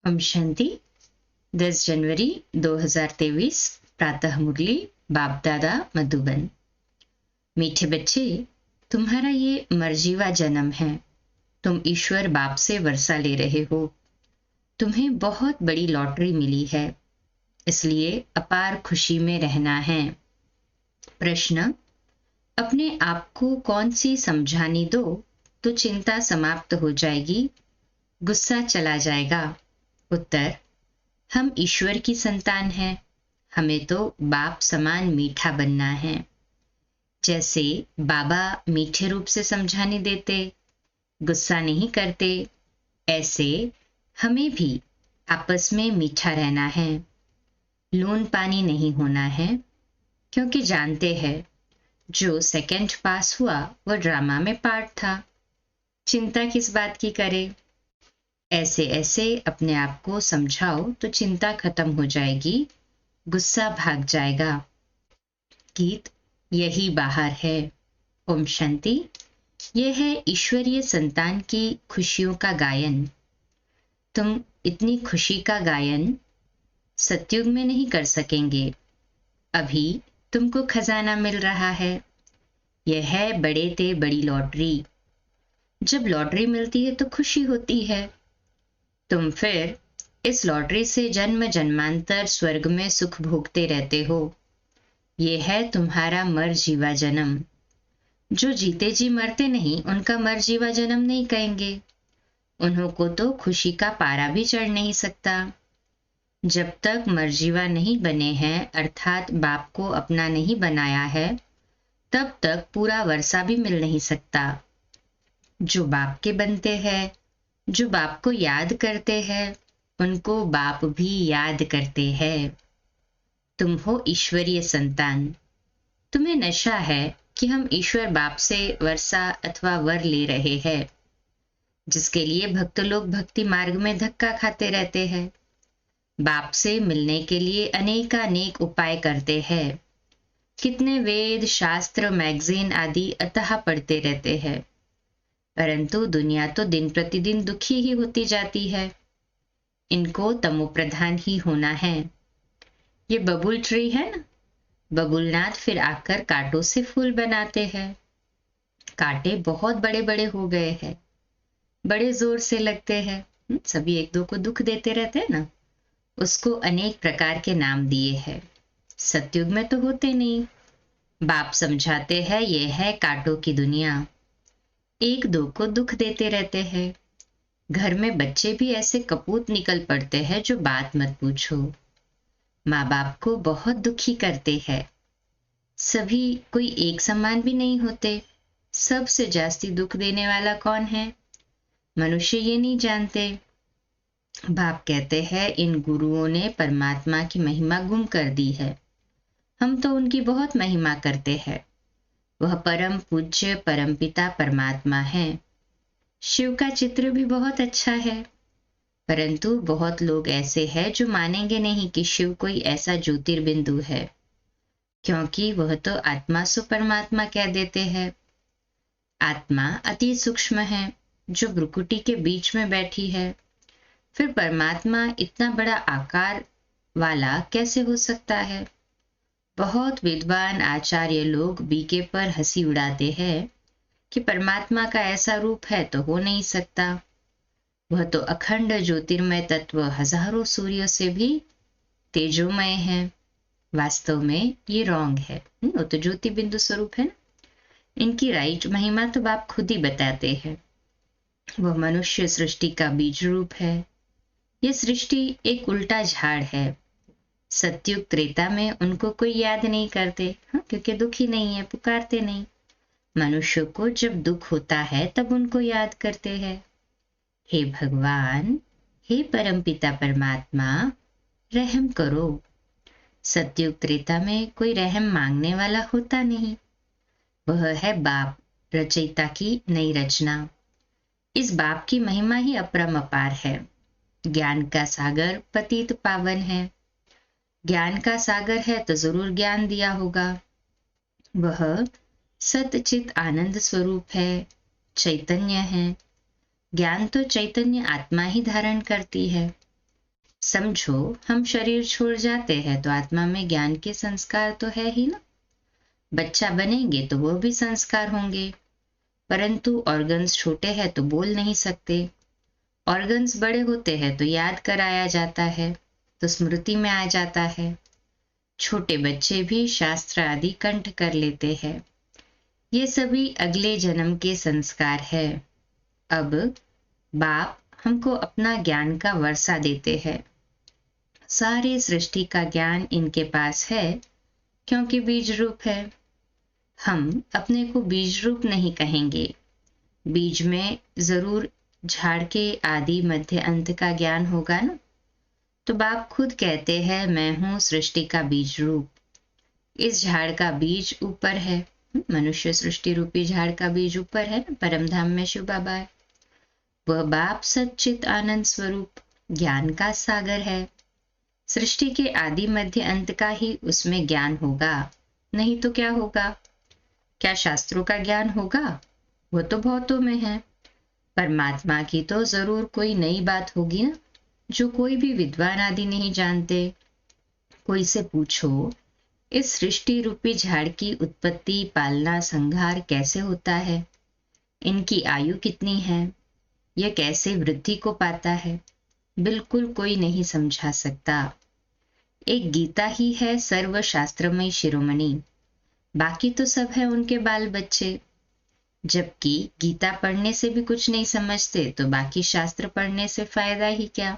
ओम शांति। 10 जनवरी 2023 प्रातः मुरली बाप दादा मधुबन। मीठे बच्चे, तुम्हारा ये मर्जीवा जन्म है। तुम ईश्वर बाप से वर्षा ले रहे हो। तुम्हें बहुत बड़ी लॉटरी मिली है, इसलिए अपार खुशी में रहना है। प्रश्न: अपने आप को कौन सी समझानी दो तो चिंता समाप्त हो जाएगी, गुस्सा चला जाएगा? उत्तर: हम ईश्वर की संतान हैं, हमें तो बाप समान मीठा बनना है। जैसे बाबा मीठे रूप से समझाने देते, गुस्सा नहीं करते, ऐसे हमें भी आपस में मीठा रहना है। लून पानी नहीं होना है, क्योंकि जानते हैं जो सेकंड पास हुआ वो ड्रामा में पार्ट था। चिंता किस बात की करे। ऐसे ऐसे अपने आप को समझाओ तो चिंता खत्म हो जाएगी, गुस्सा भाग जाएगा। गीत यही बाहर है। ओम शांति। यह है ईश्वरीय संतान की खुशियों का गायन। तुम इतनी खुशी का गायन सतयुग में नहीं कर सकेंगे। अभी तुमको खजाना मिल रहा है। यह है बड़े ते बड़ी लॉटरी। जब लॉटरी मिलती है तो खुशी होती है। तुम फिर इस लॉटरी से जन्म जन्मांतर स्वर्ग में सुख भोगते रहते हो। ये है तुम्हारा मर जीवा जन्म। जो जीते जी मरते नहीं, उनका मर जीवा जन्म नहीं कहेंगे। उन्हों को तो खुशी का पारा भी चढ़ नहीं सकता। जब तक मरजीवा नहीं बने हैं, अर्थात बाप को अपना नहीं बनाया है, तब तक पूरा वर्षा भी मिल नहीं सकता। जो बाप के बनते हैं, जो बाप को याद करते हैं, उनको बाप भी याद करते हैं। तुम हो ईश्वरीय संतान। तुम्हें नशा है कि हम ईश्वर बाप से वर्षा अथवा वर ले रहे हैं, जिसके लिए भक्त लोग भक्ति मार्ग में धक्का खाते रहते हैं। बाप से मिलने के लिए अनेकानेक उपाय करते हैं। कितने वेद शास्त्र मैगजीन आदि अतः पढ़ते रहते हैं, परंतु दुनिया तो दिन प्रतिदिन दुखी ही होती जाती है। इनको तमोप्रधान ही होना है। ये बबुल ट्री है ना, बबुलनाथ फिर आकर कांटों से फूल बनाते हैं। कांटे बहुत बड़े बड़े हो गए हैं, बड़े जोर से लगते हैं, सभी एक दो को दुख देते रहते हैं ना। उसको अनेक प्रकार के नाम दिए हैं। सतयुग में तो होते नहीं। बाप समझाते हैं ये है कांटों की दुनिया। एक दो को दुख देते रहते हैं। घर में बच्चे भी ऐसे कपूत निकल पड़ते हैं जो बात मत पूछो। माँ बाप को बहुत दुखी करते हैं। सभी कोई एक समान भी नहीं होते। सबसे जास्ती दुख देने वाला कौन है? मनुष्य ये नहीं जानते। बाप कहते हैं इन गुरुओं ने परमात्मा की महिमा गुम कर दी है। हम तो उनकी बहुत महिमा करते हैं। वह परम पूज्य परमपिता परमात्मा है। शिव का चित्र भी बहुत अच्छा है, परंतु बहुत लोग ऐसे हैं जो मानेंगे नहीं कि शिव कोई ऐसा ज्योतिर्बिंदु है, क्योंकि वह तो आत्मा सो परमात्मा कह देते हैं। आत्मा अति सूक्ष्म है, जो भ्रुकुटी के बीच में बैठी है। फिर परमात्मा इतना बड़ा आकार वाला कैसे हो सकता है? बहुत विद्वान आचार्य लोग बीके पर हंसी उड़ाते हैं कि परमात्मा का ऐसा रूप है तो हो नहीं सकता। वह तो अखंड ज्योतिर्मय तत्व हजारों सूर्यों से भी तेजोमय है। वास्तव में ये रॉन्ग है। वो तो ज्योति बिंदु स्वरूप है ना। इनकी राइट महिमा तो बाप खुद ही बताते हैं। वह मनुष्य सृष्टि का बीज रूप है। यह सृष्टि एक उल्टा झाड़ है। सतयुग त्रेता में उनको कोई याद नहीं करते, क्योंकि दुखी नहीं है, पुकारते नहीं। मनुष्य को जब दुख होता है तब उनको याद करते हैं। हे भगवान, हे परमपिता परमात्मा, रहम करो। सतयुग त्रेता में कोई रहम मांगने वाला होता नहीं। वह है बाप, रचयिता की नई रचना। इस बाप की महिमा ही अपरंपार है। ज्ञान का सागर पतित पावन है। ज्ञान का सागर है तो जरूर ज्ञान दिया होगा। वह सतचित आनंद स्वरूप है, चैतन्य है। ज्ञान तो चैतन्य आत्मा ही धारण करती है। समझो, हम शरीर छोड़ जाते हैं तो आत्मा में ज्ञान के संस्कार तो है ही ना। बच्चा बनेंगे तो वो भी संस्कार होंगे, परंतु ऑर्गन्स छोटे हैं तो बोल नहीं सकते। ऑर्गन्स बड़े होते हैं तो याद कराया जाता है, तो स्मृति में आ जाता है। छोटे बच्चे भी शास्त्र आदि कंठ कर लेते हैं। ये सभी अगले जन्म के संस्कार है। अब बाप हमको अपना ज्ञान का वर्षा देते हैं। सारे सृष्टि का ज्ञान इनके पास है, क्योंकि बीज रूप है। हम अपने को बीज रूप नहीं कहेंगे। बीज में जरूर झाड़ के आदि मध्य अंत का ज्ञान होगा ना। तो बाप खुद कहते हैं, मैं हूं सृष्टि का बीज रूप। इस झाड़ का बीज ऊपर है। मनुष्य सृष्टि रूपी झाड़ का बीज ऊपर है, परम धाम में शिव बाबा है। वह बाप सच्चित आनंद स्वरूप ज्ञान का सागर है। सृष्टि के आदि मध्य अंत का ही उसमें ज्ञान होगा, नहीं तो क्या होगा? क्या शास्त्रों का ज्ञान होगा? वो तो बहुतों में है। परमात्मा की तो जरूर कोई नई बात होगी ना, जो कोई भी विद्वान आदि नहीं जानते। कोई से पूछो, इस सृष्टि रूपी झाड़ की उत्पत्ति, पालना, संहार कैसे होता है? इनकी आयु कितनी है? यह कैसे वृद्धि को पाता है? बिल्कुल कोई नहीं समझा सकता। एक गीता ही है सर्वशास्त्रमय शिरोमणि, बाकी तो सब है उनके बाल बच्चे। जबकि गीता पढ़ने से भी कुछ नहीं समझते, तो बाकी शास्त्र पढ़ने से फायदा ही क्या?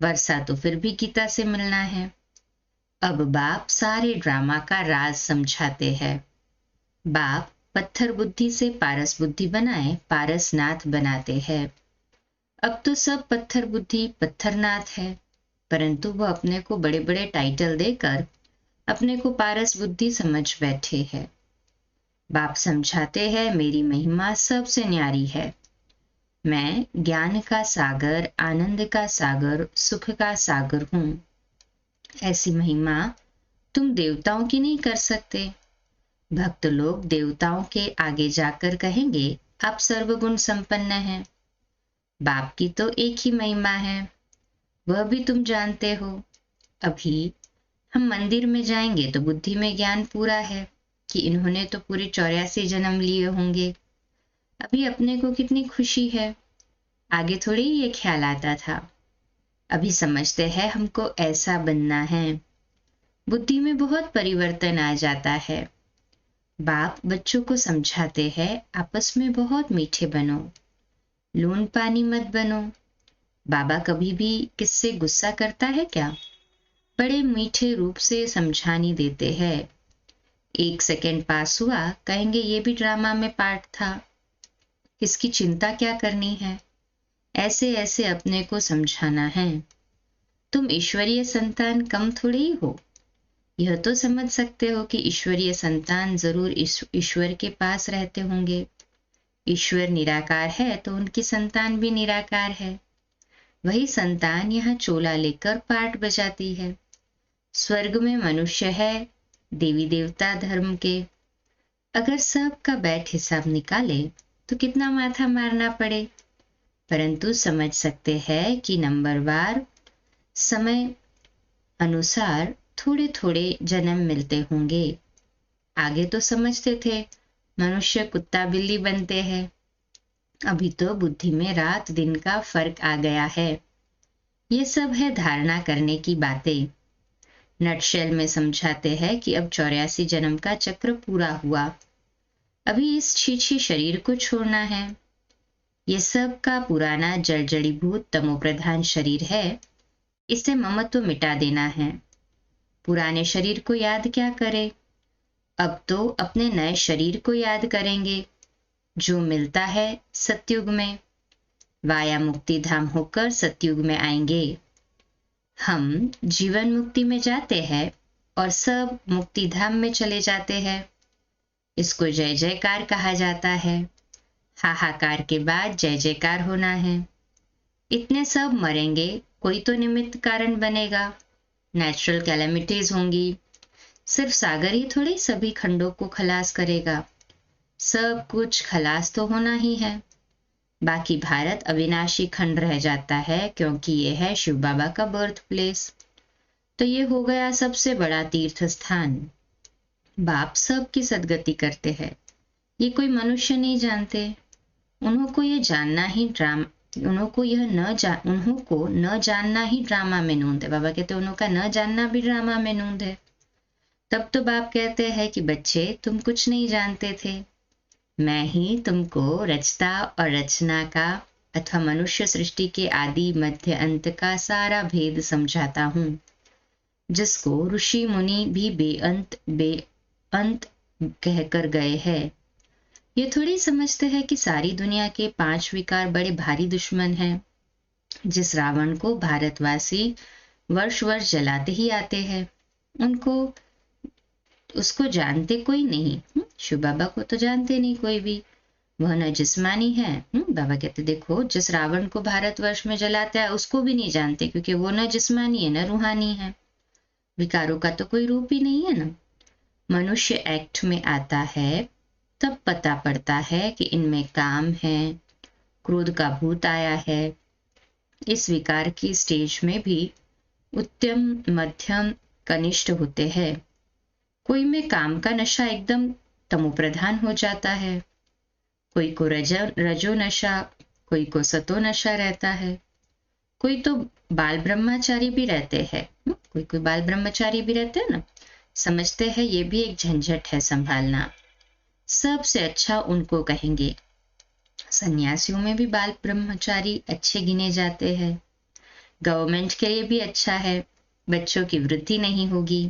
वर्षा तो फिर भी गीता से मिलना है। अब बाप सारे ड्रामा का राज समझाते हैं। बाप पत्थर बुद्धि से पारस बुद्धि बनाए पारसनाथ बनाते हैं। अब तो सब पत्थर बुद्धि पत्थरनाथ है, परंतु वह अपने को बड़े बड़े टाइटल देकर अपने को पारस बुद्धि समझ बैठे हैं। बाप समझाते हैं, मेरी महिमा सबसे न्यारी है। मैं ज्ञान का सागर, आनंद का सागर, सुख का सागर हूं। ऐसी महिमा तुम देवताओं की नहीं कर सकते। भक्त लोग देवताओं के आगे जाकर कहेंगे, आप सर्वगुण संपन्न हैं। बाप की तो एक ही महिमा है, वह भी तुम जानते हो। अभी हम मंदिर में जाएंगे तो बुद्धि में ज्ञान पूरा है कि इन्होंने तो पूरे 84 जन्म लिए होंगे। अभी अपने को कितनी खुशी है, आगे थोड़ी ये ख्याल आता था। अभी समझते हैं हमको ऐसा बनना है। बुद्धि में बहुत परिवर्तन आ जाता है। बाप बच्चों को समझाते हैं, आपस में बहुत मीठे बनो, लून पानी मत बनो। बाबा कभी भी किससे गुस्सा करता है क्या? बड़े मीठे रूप से समझानी देते हैं। 1 सेकेंड पास हुआ, कहेंगे ये भी ड्रामा में पार्ट था, किसकी चिंता क्या करनी है। ऐसे ऐसे अपने को समझाना है। तुम ईश्वरीय संतान कम थोड़ी ही हो। यह तो समझ सकते हो कि ईश्वरीय संतान जरूर ईश्वर के पास रहते होंगे। ईश्वर निराकार है तो उनकी संतान भी निराकार है। वही संतान यहाँ चोला लेकर पाठ बजाती है। स्वर्ग में मनुष्य है, देवी देवता धर्म के। अगर सब का बैठ हिसाब निकाले तो कितना माथा मारना पड़े, परंतु समझ सकते हैं कि नंबरवार समय अनुसार थोड़े थोड़े जन्म मिलते होंगे। आगे तो समझते थे मनुष्य कुत्ता बिल्ली बनते हैं। अभी तो बुद्धि में रात दिन का फर्क आ गया है। ये सब है धारणा करने की बातें। नटशेल में समझाते हैं कि अब 84 जन्म का चक्र पूरा हुआ। अभी इस छीछी शरीर को छोड़ना है। ये सब का पुराना जड़ जड़ीभूत तमोप्रधान शरीर है, इसे ममत्व मिटा देना है। पुराने शरीर को याद क्या करे? अब तो अपने नए शरीर को याद करेंगे, जो मिलता है सतयुग में। वाया मुक्ति धाम होकर सतयुग में आएंगे। हम जीवन मुक्ति में जाते हैं और सब मुक्ति धाम में चले जाते हैं। इसको जय जयकार कहा जाता है। हाहाकार के बाद जय जयकार होना है। इतने सब मरेंगे, कोई तो निमित्त कारण बनेगा। नेचुरल कैलेमिटीज होंगी। सिर्फ सागर ही थोड़ी सभी खंडों को खलास करेगा। सब कुछ खलास तो होना ही है। बाकी भारत अविनाशी खंड रह जाता है क्योंकि ये है शिव बाबा का बर्थ प्लेस। तो ये हो गया सबसे बड़ा तीर्थ स्थान। बाप सबकी सदगति करते हैं, ये कोई मनुष्य नहीं जानते। उन्हों को न जानना ही ड्रामा में नूंद है। बाबा कहते उन्हों का न जानना भी ड्रामा में नूंद है। तब तो बाप कहते हैं कि बच्चे तुम कुछ नहीं जानते थे, मैं ही तुमको रचता और रचना का अथवा मनुष्य सृष्टि के आदि मध्य अंत का सारा भेद समझाता हूँ, जिसको ऋषि मुनि भी बेअंत कहकर गए हैं। ये थोड़ी समझते हैं कि सारी दुनिया के 5 विकार बड़े भारी दुश्मन हैं, जिस रावण को भारतवासी वर्ष वर्ष जलाते ही आते हैं। उसको जानते कोई नहीं। शिव बाबा को तो जानते नहीं कोई भी, वह न जिस्मानी है। बाबा कहते देखो, जिस रावण को भारतवर्ष में जलाते हैं उसको भी नहीं जानते, क्योंकि वो न जिस्मानी है न रूहानी है। विकारों का तो कोई रूप ही नहीं है ना। मनुष्य एक्ट में आता है तब पता पड़ता है कि इनमें काम है, क्रोध का भूत आया है। इस विकार की स्टेज में भी उत्तम मध्यम कनिष्ठ होते हैं। कोई में काम का नशा एकदम तमोप्रधान हो जाता है, कोई को रजो नशा, कोई को सतो नशा रहता है, कोई तो बाल ब्रह्मचारी भी रहते हैं। कोई बाल ब्रह्मचारी भी रहते हैं ना, समझते हैं ये भी एक झंझट है संभालना। सबसे अच्छा उनको कहेंगे। सन्यासियों में भी बाल ब्रह्मचारी अच्छे गिने जाते हैं। गवर्नमेंट के लिए भी अच्छा है, बच्चों की वृद्धि नहीं होगी,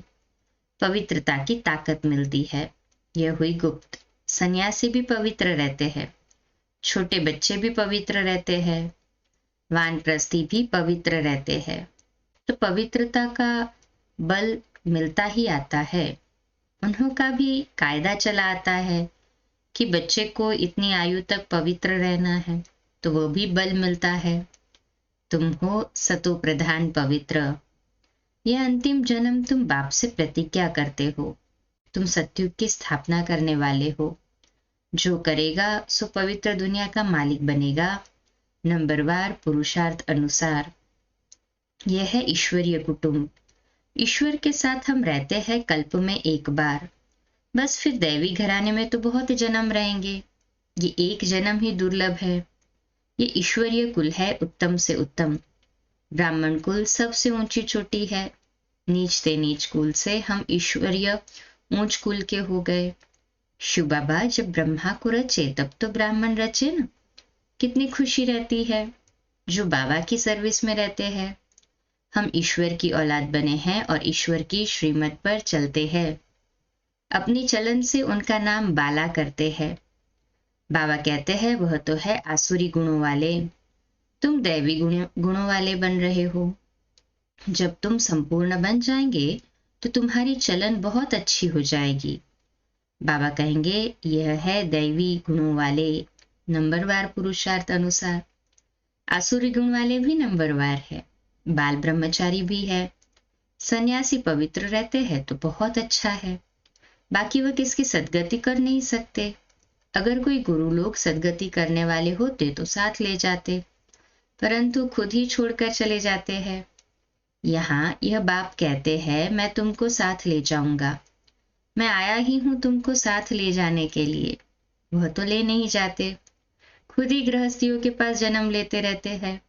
पवित्रता की ताकत मिलती है। यह हुई गुप्त। सन्यासी भी पवित्र रहते हैं, छोटे बच्चे भी पवित्र रहते हैं, वानप्रस्थी भी पवित्र रहते हैं। तो पवित्रता का बल मिलता ही आता है। उन्हों का भी कायदा चला आता है कि बच्चे को इतनी आयु तक पवित्र रहना है, तो वो भी बल मिलता है। तुम हो सतो प्रधान पवित्र। यह अंतिम जन्म तुम बाप से प्रतिज्ञा करते हो। तुम सतयुग की स्थापना करने वाले हो। जो करेगा सो पवित्र दुनिया का मालिक बनेगा, नंबरवार पुरुषार्थ अनुसार। यह है ईश्वरीय कुटुंब। ईश्वर के साथ हम रहते हैं कल्प में एक बार, बस फिर दैवी घराने में तो बहुत जन्म रहेंगे। ये एक जन्म ही दुर्लभ है। ये ईश्वरीय कुल है, उत्तम से उत्तम। ब्राह्मण कुल सबसे ऊंची चोटी है। नीच से नीच कुल से हम ईश्वरीय ऊंच कुल के हो गए। शिव बाबा जब ब्रह्मा को रचे तब तो ब्राह्मण रचे ना। कितनी खुशी रहती है जो बाबा की सर्विस में रहते हैं। हम ईश्वर की औलाद बने हैं और ईश्वर की श्रीमत पर चलते हैं। अपनी चलन से उनका नाम बाला करते हैं। बाबा कहते हैं वह तो है आसुरी गुणों वाले, तुम दैवी गुणों वाले बन रहे हो। जब तुम संपूर्ण बन जाएंगे तो तुम्हारी चलन बहुत अच्छी हो जाएगी। बाबा कहेंगे यह है दैवी गुणों वाले, नंबरवार पुरुषार्थ अनुसार। आसुरी गुण वाले भी नंबरवार है, बाल ब्रह्मचारी भी है। सन्यासी पवित्र रहते हैं तो बहुत अच्छा है, बाकी वह किसकी सदगति कर नहीं सकते। अगर कोई गुरु लोग सदगति करने वाले होते तो साथ ले जाते, परंतु खुद ही छोड़कर चले जाते हैं। यहाँ यह बाप कहते हैं मैं तुमको साथ ले जाऊंगा, मैं आया ही हूं तुमको साथ ले जाने के लिए। वह तो ले नहीं जाते, खुद ही गृहस्थियों के पास जन्म लेते रहते हैं।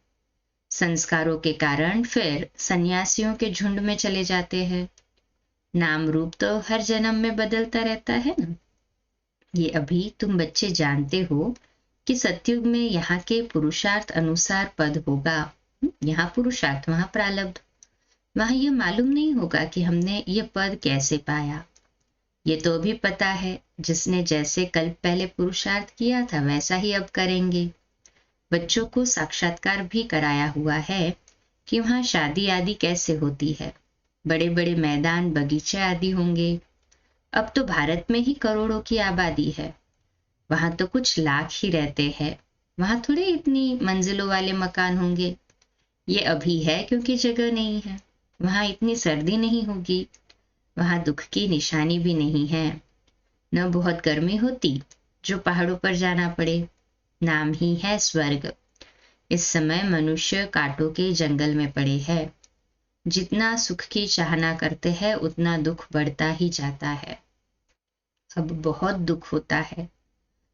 संस्कारों के कारण फिर सन्यासियों के झुंड में चले जाते हैं। नाम रूप तो हर जन्म में बदलता रहता है ना। ये अभी तुम बच्चे जानते हो कि सतयुग में यहाँ के पुरुषार्थ अनुसार पद होगा। यहाँ पुरुषार्थ, वहां प्रारब्ध। वहां यह मालूम नहीं होगा कि हमने यह पद कैसे पाया। ये तो भी पता है जिसने जैसे कल पहले पुरुषार्थ किया था वैसा ही अब करेंगे। बच्चों को साक्षात्कार भी कराया हुआ है कि वहां शादी आदि कैसे होती है, बड़े बड़े मैदान बगीचे आदि होंगे। अब तो भारत में ही करोड़ों की आबादी है, वहां तो कुछ लाख ही रहते हैं। वहां थोड़े इतनी मंजिलों वाले मकान होंगे। ये अभी है क्योंकि जगह नहीं है। वहां इतनी सर्दी नहीं होगी, वहां दुख की निशानी भी नहीं है। न बहुत गर्मी होती जो पहाड़ों पर जाना पड़े, नाम ही है स्वर्ग। इस समय मनुष्य कांटों के जंगल में पड़े है। जितना सुख की चाहना करते हैं उतना दुख बढ़ता ही जाता है। अब बहुत दुख होता है।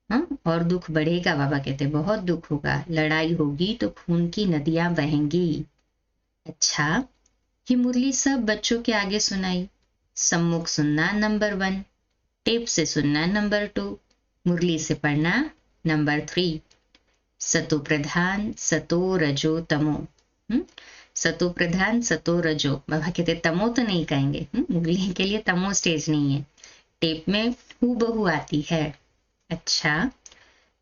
हाँ, और दुख बढ़ेगा। बाबा कहते बहुत दुख होगा। लड़ाई होगी तो खून की नदियां बहेंगी। अच्छा, ये मुरली सब बच्चों के आगे सुनाई। सम्मुख सुनना नंबर 1, टेप से सुनना नंबर 2, मुरली से पढ़ना नंबर 3। सतो प्रधान सतो रजो तमो। सतो प्रधान सतो रजो। बाबा कहते तमो तो नहीं कहेंगे, मुरली के लिए तमो स्टेज नहीं है। टेप में हूबहू आती है। अच्छा,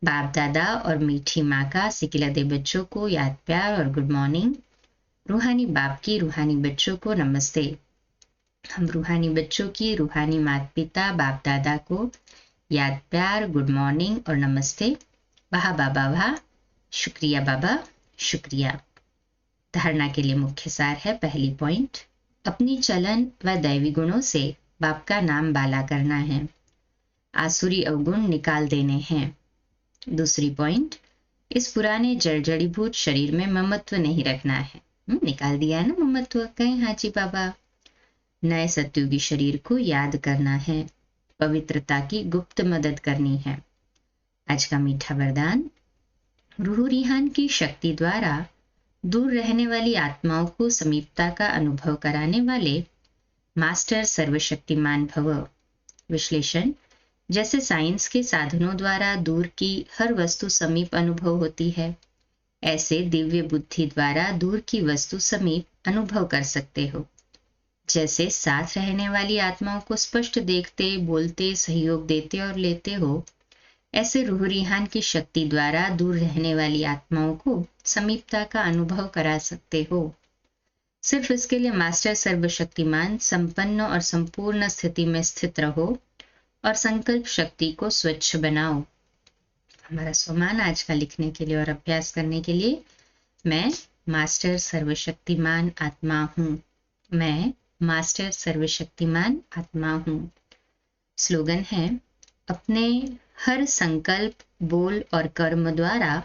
बाप दादा और मीठी माँ का सिकिलदे बच्चों को याद प्यार और गुड मॉर्निंग। रूहानी बाप की रूहानी बच्चों को नमस्ते। हम रूहानी बच्चों की रूहानी माता पिता बाप दादा को याद प्यार गुड मॉर्निंग और नमस्ते। वाह बाबा वाह, शुक्रिया बाबा शुक्रिया। धारणा के लिए मुख्य सार है। पहली पॉइंट, अपनी चलन व दैवी गुणों से बाप का नाम बाला करना है। आसुरी अवगुण निकाल देने हैं। दूसरी पॉइंट, इस पुराने जड़ीभूत शरीर में ममत्व नहीं रखना है। निकाल दिया ना ममत्व, कहें हाँ जी बाबा। नए सत्युगी शरीर को याद करना है। पवित्रता की गुप्त मदद करनी है। आज का मीठा वरदान, रूह रिहान की शक्ति द्वारा दूर रहने वाली आत्माओं को समीपता का अनुभव कराने वाले मास्टर सर्वशक्तिमान भव। विश्लेषण, जैसे साइंस के साधनों द्वारा दूर की हर वस्तु समीप अनुभव होती है, ऐसे दिव्य बुद्धि द्वारा दूर की वस्तु समीप अनुभव कर सकते हो। जैसे साथ रहने वाली आत्माओं को स्पष्ट देखते, बोलते, सहयोग देते और लेते हो, ऐसे रूह रिहान की शक्ति द्वारा दूर रहने वाली आत्माओं को समीपता का अनुभव करा सकते हो। सिर्फ इसके लिए मास्टर सर्वशक्तिमान संपन्न और संपूर्ण स्थिति में स्थित रहो और संकल्प शक्ति को स्वच्छ बनाओ। हमारा स्वमान आज का लिखने के लिए और अभ्यास करने के लिए, मैं मास्टर सर्वशक्तिमान आत्मा हूँ। मैं मास्टर सर्वशक्तिमान आत्मा हूँ। स्लोगन है, अपने हर संकल्प, बोल और कर्म द्वारा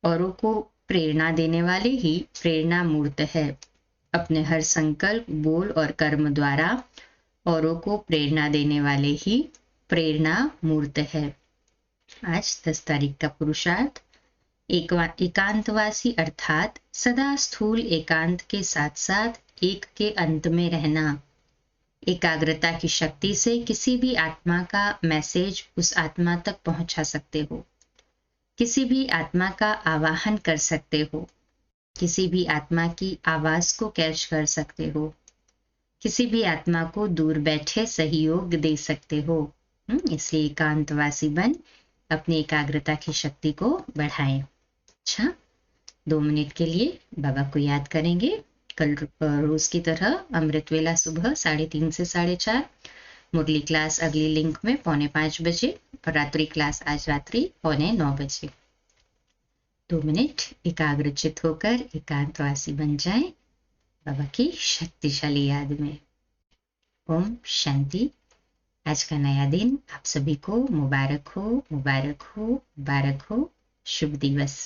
औरों को प्रेरणा देने वाले ही प्रेरणा मूर्त है। अपने हर संकल्प, बोल और कर्म द्वारा औरों को प्रेरणा देने वाले ही प्रेरणा मूर्त है। आज 10 तारीख का पुरुषार्थ, एकांतवासी अर्थात सदा स्थूल एकांत के साथ साथ एक के अंत में रहना। एकाग्रता की शक्ति से किसी भी आत्मा का मैसेज उस आत्मा तक पहुंचा सकते हो। किसी भी आत्मा का आवाहन कर सकते हो। किसी भी आत्मा की आवाज को कैच कर सकते हो। किसी भी आत्मा को दूर बैठे सहयोग दे सकते हो। इसलिए एकांतवासी बन अपनी एकाग्रता की शक्ति को बढ़ाएं। अच्छा, 2 मिनट के लिए बाबा को याद करेंगे। कल रोज की तरह अमृत वेला सुबह 3:30 से 4:30। मुरली क्लास अगली लिंक में 4:45 बजे और रात्रि क्लास आज रात्रि 8:45 बजे। 2 मिनट एकाग्रचित होकर एकांतवासी बन जाएं बाबा की शक्तिशाली याद में। ओम शांति। आज का नया दिन आप सभी को मुबारक हो, मुबारक हो, मुबारक हो। शुभ दिवस।